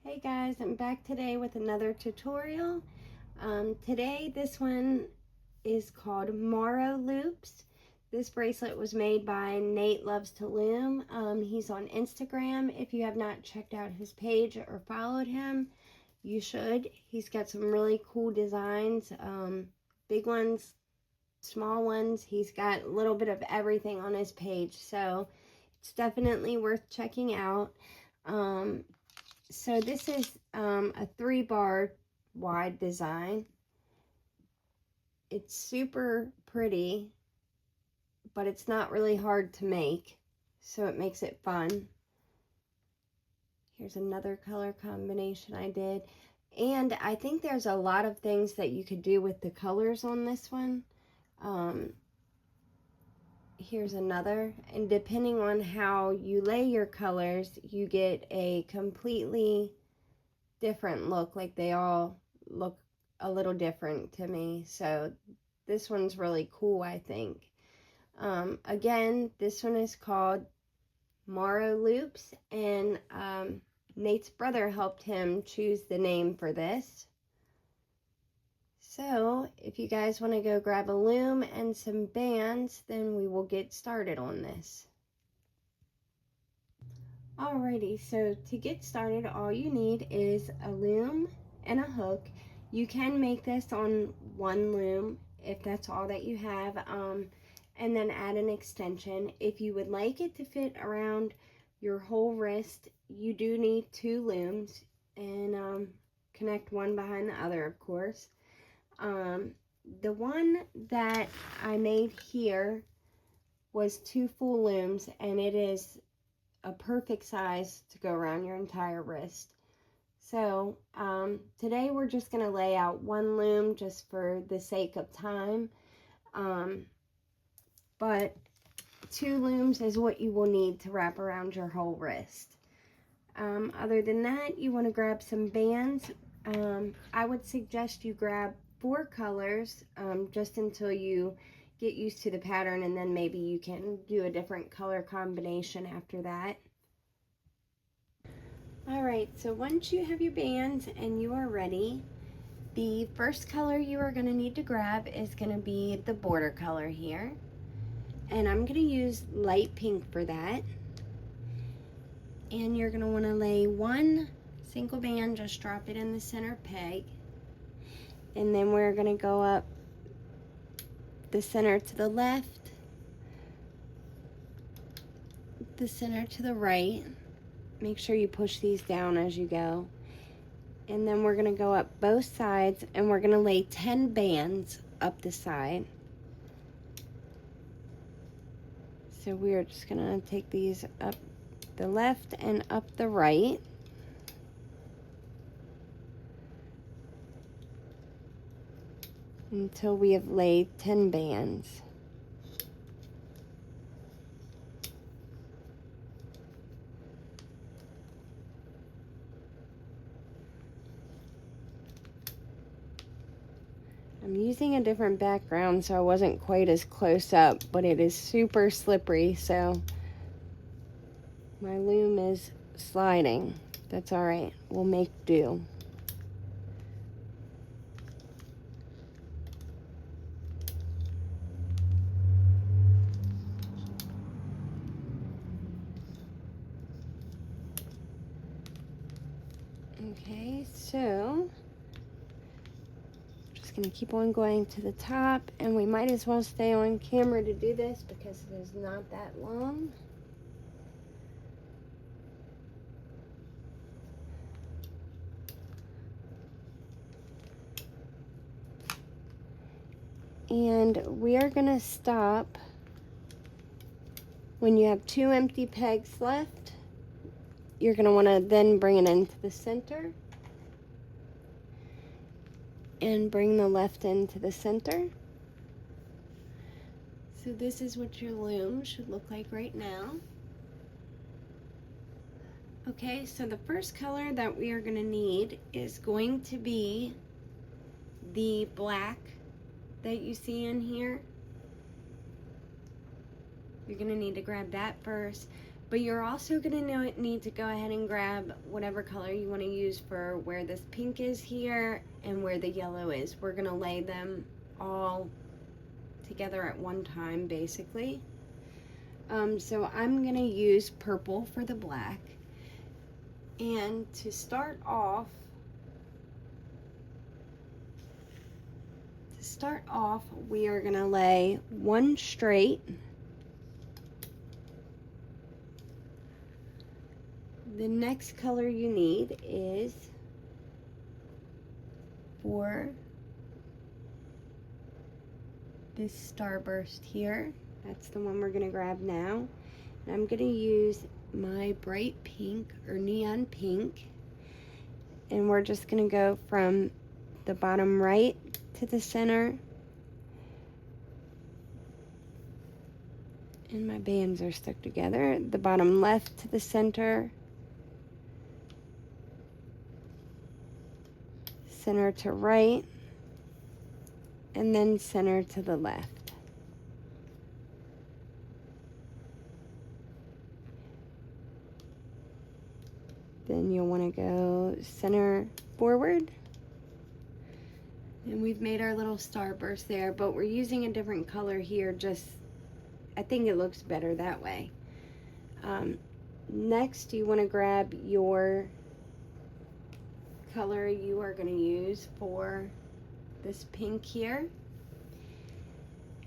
Hey guys, I'm back today with another tutorial. Today this one is called Morrow loops. This bracelet was made by Natelovestoloom. He's on Instagram. If you have not checked out his page or followed him, you should. He's got some really cool designs, big ones, small ones. He's got a little bit of everything on his page, so it's definitely worth checking out. So this is a 3-bar wide design. It's super pretty, but it's not really hard to make, so it makes it fun. Here's another color combination I did. And I think there's a lot of things that you could do with the colors on this one. Here's another, and depending on how you lay your colors, you get a completely different look. Like, they all look a little different to me, so this one's really cool, I think. Again, this one is called Morrow loops, and Nate's brother helped him choose the name for this. So if you guys want to go grab a loom and some bands, then we will get started on this. Alrighty, so to get started, all you need is a loom and a hook. You can make this on one loom if that's all that you have, and then add an extension. If you would like it to fit around your whole wrist, you do need 2 looms, and connect one behind the other, of course. The one that I made here was 2 full looms, and it is a perfect size to go around your entire wrist. So today we're just going to lay out 1 loom just for the sake of time, but 2 looms is what you will need to wrap around your whole wrist. Other than that, you want to grab some bands. I would suggest you grab 4 colors, just until you get used to the pattern, and then maybe you can do a different color combination after that. Alright, so once you have your bands and you are ready, the first color you are going to need to grab is going to be the border color here. And I'm going to use light pink for that. And you're going to want to lay 1 single band, just drop it in the center peg. And then we're going to go up the center to the left, the center to the right. Make sure you push these down as you go. And then we're going to go up both sides, and we're going to lay 10 bands up the side. So we are just going to take these up the left and up the right. Until we have laid 10 bands. I'm using a different background, so I wasn't quite as close up, but it is super slippery, so my loom is sliding. That's all right. We'll make do. Okay, so just going to keep on going to the top, and we might as well stay on camera to do this because it is not that long. And we are going to stop when you have 2 empty pegs left. You're going to want to then bring it into the center and bring the left into the center. So this is what your loom should look like right now. Okay, so the first color that we are going to need is going to be the black that you see in here. You're going to need to grab that first. But you're also going to need to go ahead and grab whatever color you want to use for where this pink is here and where the yellow is. We're going to lay them all together at one time, basically. So I'm going to use purple for the black. And to start off, we are going to lay one straight. The next color you need is for this starburst here. That's the one we're going to grab now. And I'm going to use my bright pink or neon pink. And we're just going to go from the bottom right to the center. And my bands are stuck together. The bottom left to the center. Center to right, and then center to the left. Then you'll want to go center forward. And we've made our little starburst there, but we're using a different color here, just I think it looks better that way. Next, you want to grab your color you are going to use for this pink here,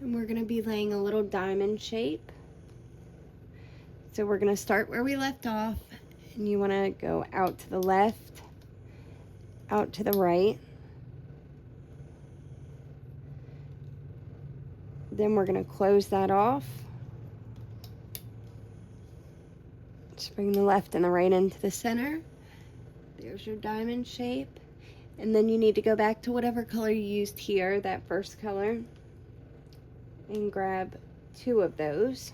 and we're going to be laying a little diamond shape. So we're going to start where we left off, and you want to go out to the left, out to the right, then we're going to close that off. Just bring the left and the right into the center. There's your diamond shape. And then you need to go back to whatever color you used here, that first color, and grab two of those.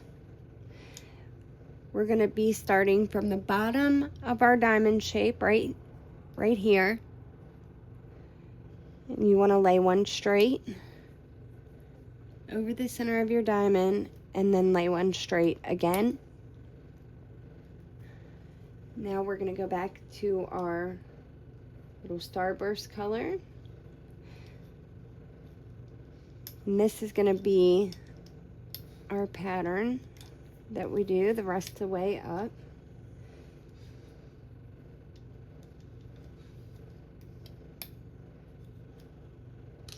We're going to be starting from the bottom of our diamond shape right here. And you want to lay one straight over the center of your diamond and then lay one straight again. Now we're going to go back to our little starburst color. And this is going to be our pattern that we do the rest of the way up.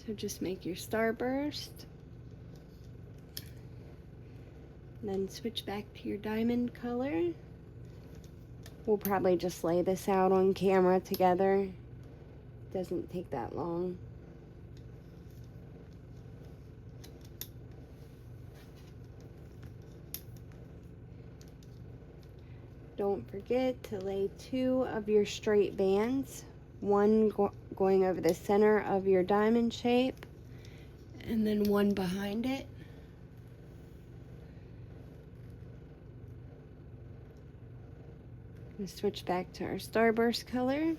So just make your starburst. Then switch back to your diamond color. We'll probably just lay this out on camera together. Doesn't take that long. Don't forget to lay two of your straight bands, one going over the center of your diamond shape, and then one behind it. And switch back to our starburst color.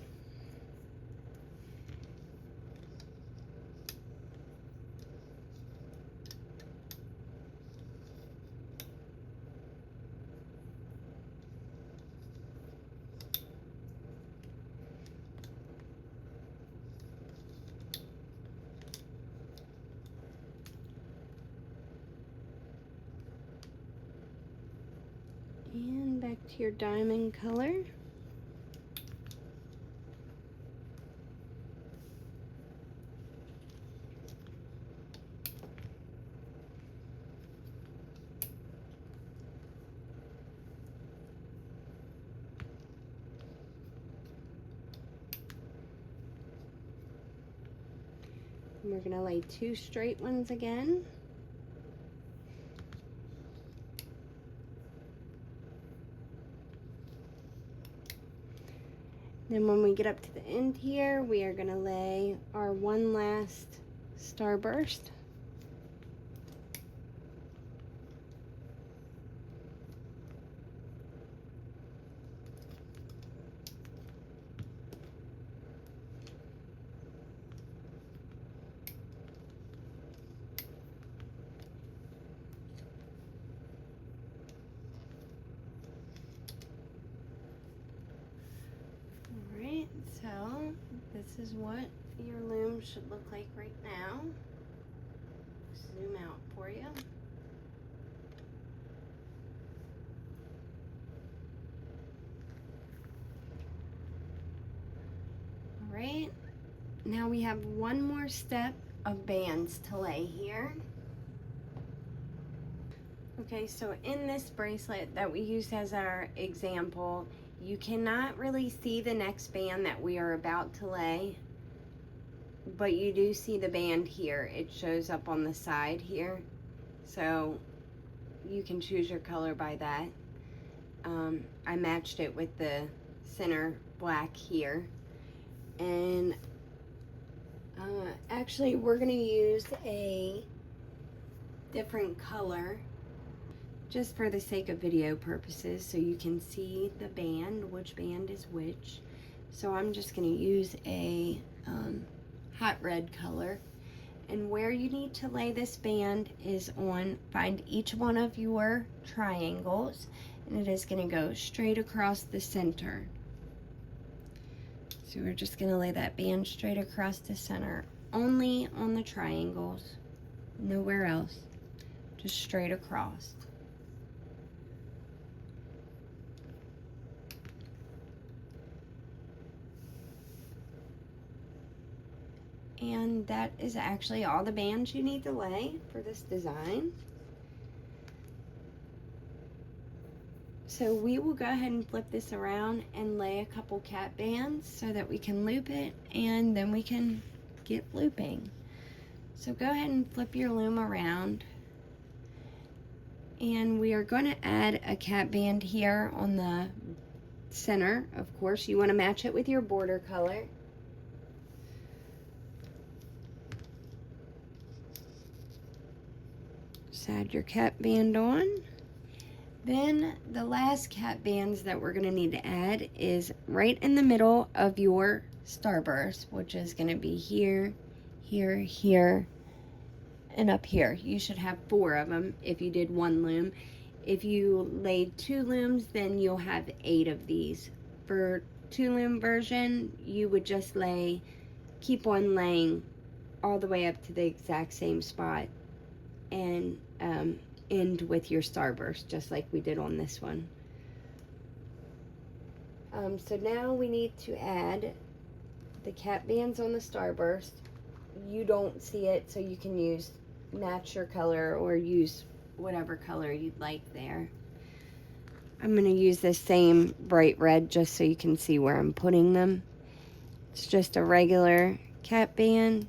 And back to your diamond color. And we're going to lay two straight ones again. Then when we get up to the end here, we are going to lay our one last starburst. this is what your loom should look like right now. Zoom out for you. All right, now we have one more step of bands to lay here. Okay, so in this bracelet that we used as our example, you cannot really see the next band that we are about to lay, but you do see the band here. It shows up on the side here, so you can choose your color by that. I matched it with the center black here, and actually we're going to use a different color just for the sake of video purposes, so you can see the band, which band is which. So I'm just going to use a hot red color, and where you need to lay this band is on, find each one of your triangles, and it is going to go straight across the center. So we're just going to lay that band straight across the center, only on the triangles, nowhere else, just straight across. And that is actually all the bands you need to lay for this design. So we will go ahead and flip this around and lay a couple cap bands so that we can loop it, and then we can get looping. So go ahead and flip your loom around, and we are going to add a cap band here on the center. Of course, you want to match it with your border color. Just add your cap band on. Then the last cap bands that we're going to need to add is right in the middle of your starburst, which is going to be here, here, here, and up here. You should have 4 of them if you did 1 loom. If you laid 2 looms, then you'll have 8 of these. For 2 loom version, you would just keep on laying all the way up to the exact same spot, and end with your starburst, just like we did on this one. So now we need to add the cap bands on the starburst. You don't see it, so you can match your color or use whatever color you'd like there. I'm going to use the same bright red just so you can see where I'm putting them. It's just a regular cap band.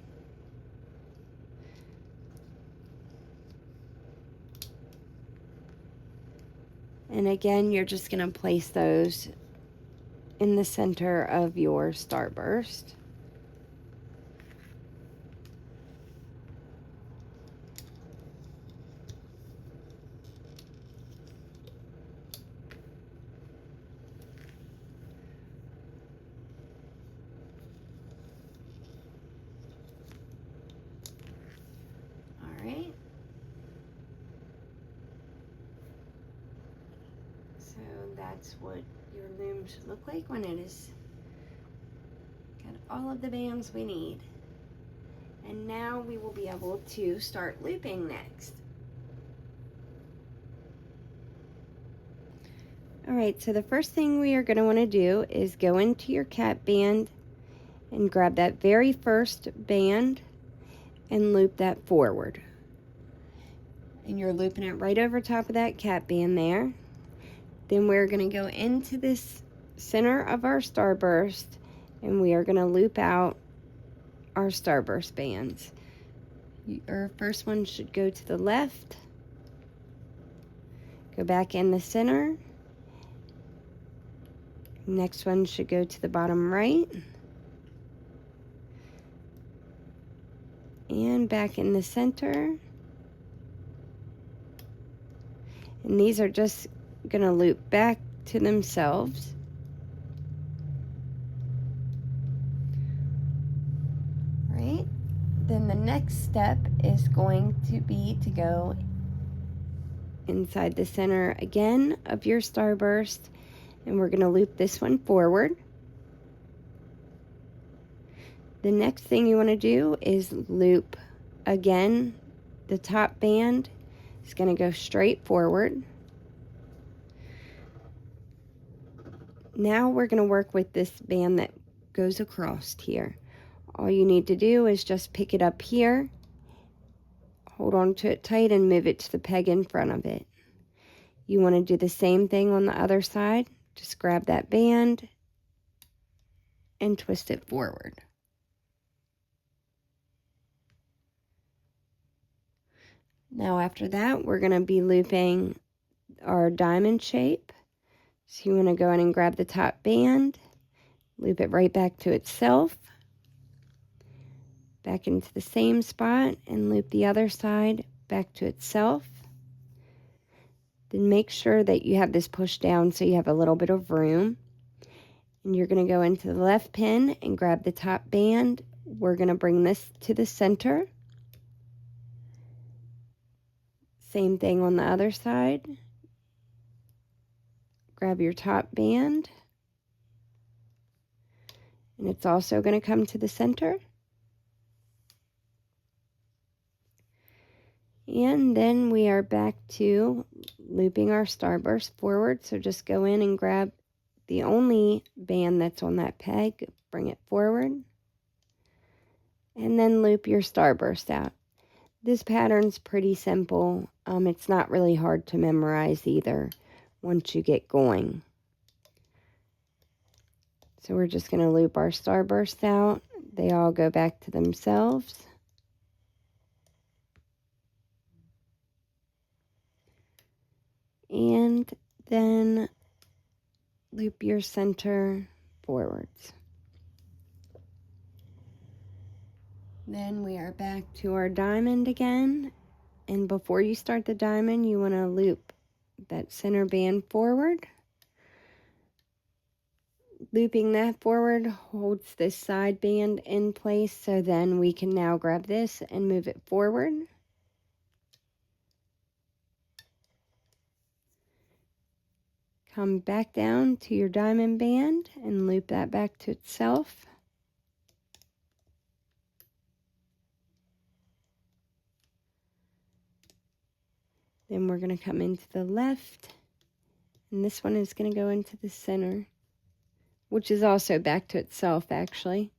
And again, you're just going to place those in the center of your starburst. All right. So that's what your loom should look like when it is got all of the bands we need. And now we will be able to start looping next. Alright, so the first thing we are going to want to do is go into your cap band and grab that very first band and loop that forward. And you're looping it right over top of that cap band there. Then we're going to go into this center of our starburst, and we are going to loop out our starburst bands. Our first one should go to the left, go back in the center. Next one should go to the bottom right, and back in the center. And these are just going to loop back to themselves. Right? Then the next step is going to be to go inside the center again of your starburst, and we're going to loop this one forward. The next thing you want to do is loop again. The top band is going to go straight forward. Now we're going to work with this band that goes across here. All you need to do is just pick it up here, hold on to it tight, and move it to the peg in front of it. You want to do the same thing on the other side. Just grab that band and twist it forward. Now after that, we're going to be looping our diamond shape. So you want to go in and grab the top band, loop it right back to itself, back into the same spot, and loop the other side back to itself. Then make sure that you have this pushed down so you have a little bit of room. And you're going to go into the left pin and grab the top band. We're going to bring this to the center. Same thing on the other side. Grab your top band. And it's also going to come to the center. And then we are back to looping our starburst forward. So just go in and grab the only band that's on that peg, bring it forward, and then loop your starburst out. This pattern's pretty simple. It's not really hard to memorize either once you get going. So we're just going to loop our starburst out. They all go back to themselves. And then loop your center forwards. Then we are back to our diamond again. And before you start the diamond, you want to loop that center band forward. Looping that forward holds this side band in place, so then we can now grab this and move it forward. Come back down to your diamond band and loop that back to itself. Then we're going to come into the left, and this one is going to go into the center, which is also back to itself actually.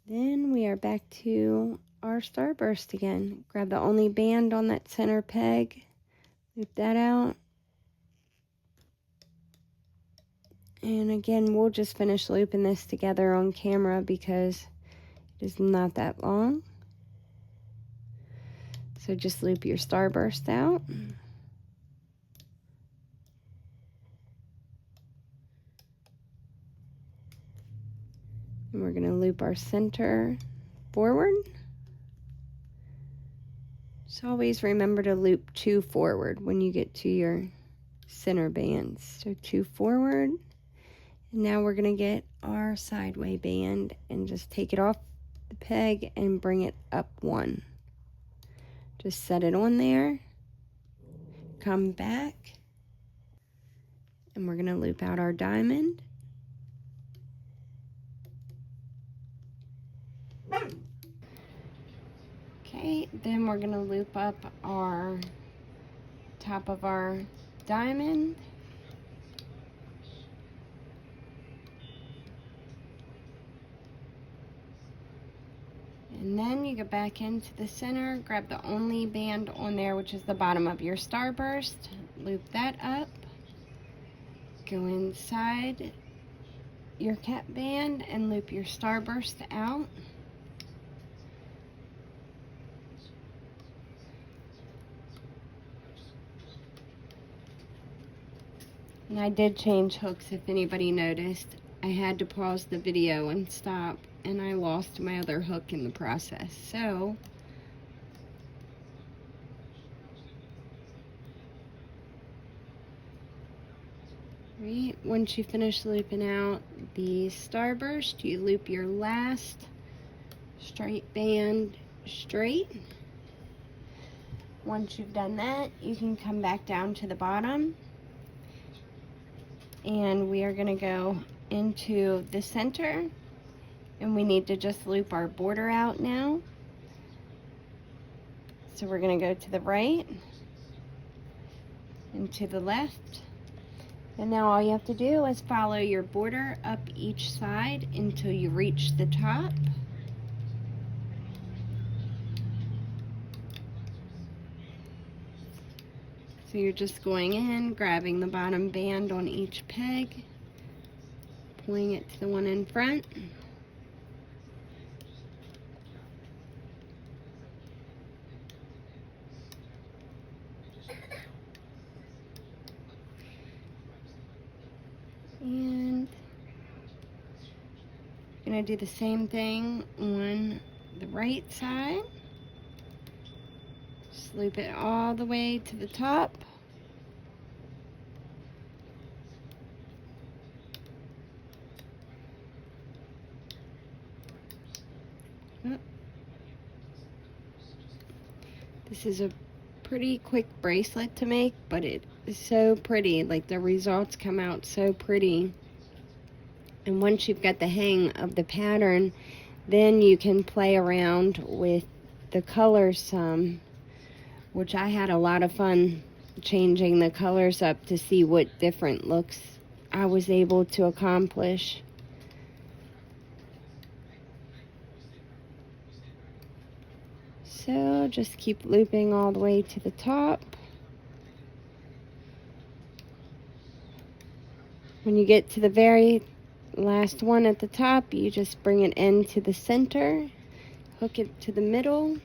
Then we are back to our starburst again. Grab the only band on that center peg, loop that out. And again, we'll just finish looping this together on camera because it is not that long. So just loop your starburst out. And we're going to loop our center forward. So always remember to loop 2 forward when you get to your center bands. So 2 forward. And now we're going to get our sideway band and just take it off the peg and bring it up 1. Just set it on there. Come back. And we're going to loop out our diamond. Okay, then we're going to loop up our top of our diamond. And then you go back into the center, grab the only band on there, which is the bottom of your starburst, loop that up, go inside your cap band and loop your starburst out. And I did change hooks, if anybody noticed. I had to pause the video and stop, and I lost my other hook in the process. So right, once you finish looping out the starburst, you loop your last straight band straight. Once you've done that, you can come back down to the bottom and we are going to go into the center, and we need to just loop our border out now. So we're going to go to the right and to the left, and now all you have to do is follow your border up each side until you reach the top. So you're just going in, grabbing the bottom band on each peg, pulling it to the one in front. And I'm going to do the same thing on the right side. Just loop it all the way to the top. This is a pretty quick bracelet to make, but it is so pretty. Like, the results come out so pretty. And once you've got the hang of the pattern, then you can play around with the colors some, which I had a lot of fun changing the colors up to see what different looks I was able to accomplish. So just keep looping all the way to the top. When you get to the very last one at the top, you just bring it into the center, hook it to the middle,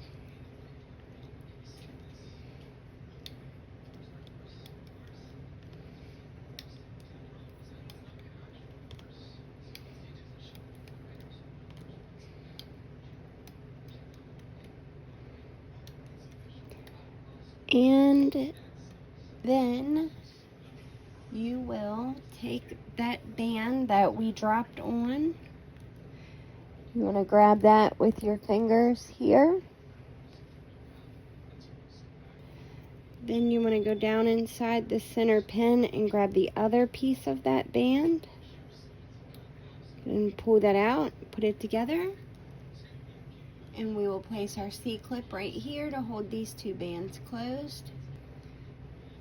and then you will take that band that we dropped on. You want to grab that with your fingers here. Then you want to go down inside the center pin and grab the other piece of that band and pull that out, put it together. And we will place our C-clip right here to hold these two bands closed.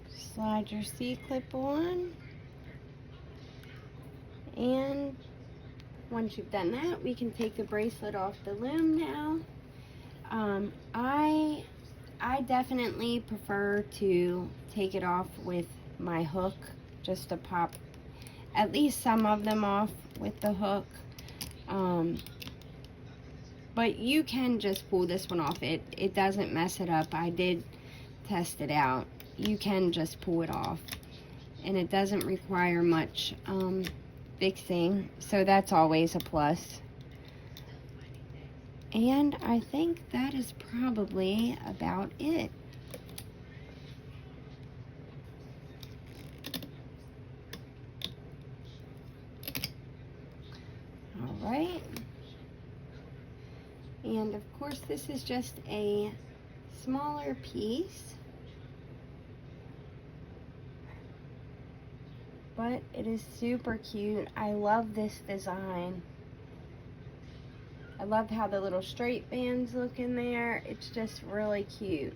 Slide your C-clip on. And once you've done that, we can take the bracelet off the loom now. I definitely prefer to take it off with my hook, just to pop at least some of them off with the hook. But you can just pull this one off. It doesn't mess it up. I did test it out. You can just pull it off, and it doesn't require much fixing, so that's always a plus. And I think that is probably about it. All right. And of course, this is just a smaller piece, but it is super cute. I love this design. I love how the little straight bands look in there. It's just really cute.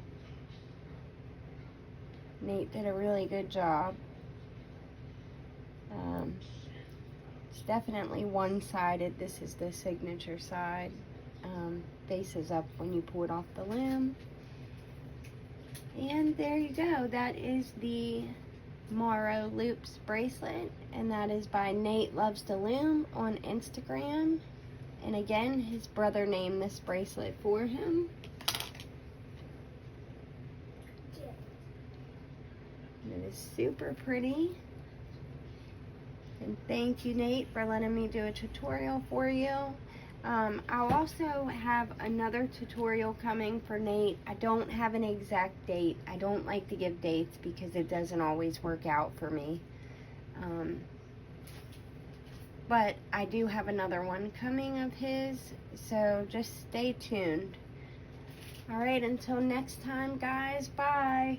Nate did a really good job. It's definitely one-sided. This is the signature side. Faces up when you pull it off the loom. And there you go. That is the Morrow Loops bracelet, and that is by Natelovestoloom on Instagram. And again, his brother named this bracelet for him. And it is super pretty. And thank you, Nate, for letting me do a tutorial for you. I'll also have another tutorial coming for Nate. I don't have an exact date. I don't like to give dates because it doesn't always work out for me. But I do have another one coming of his, so just stay tuned. Alright, until next time, guys, bye.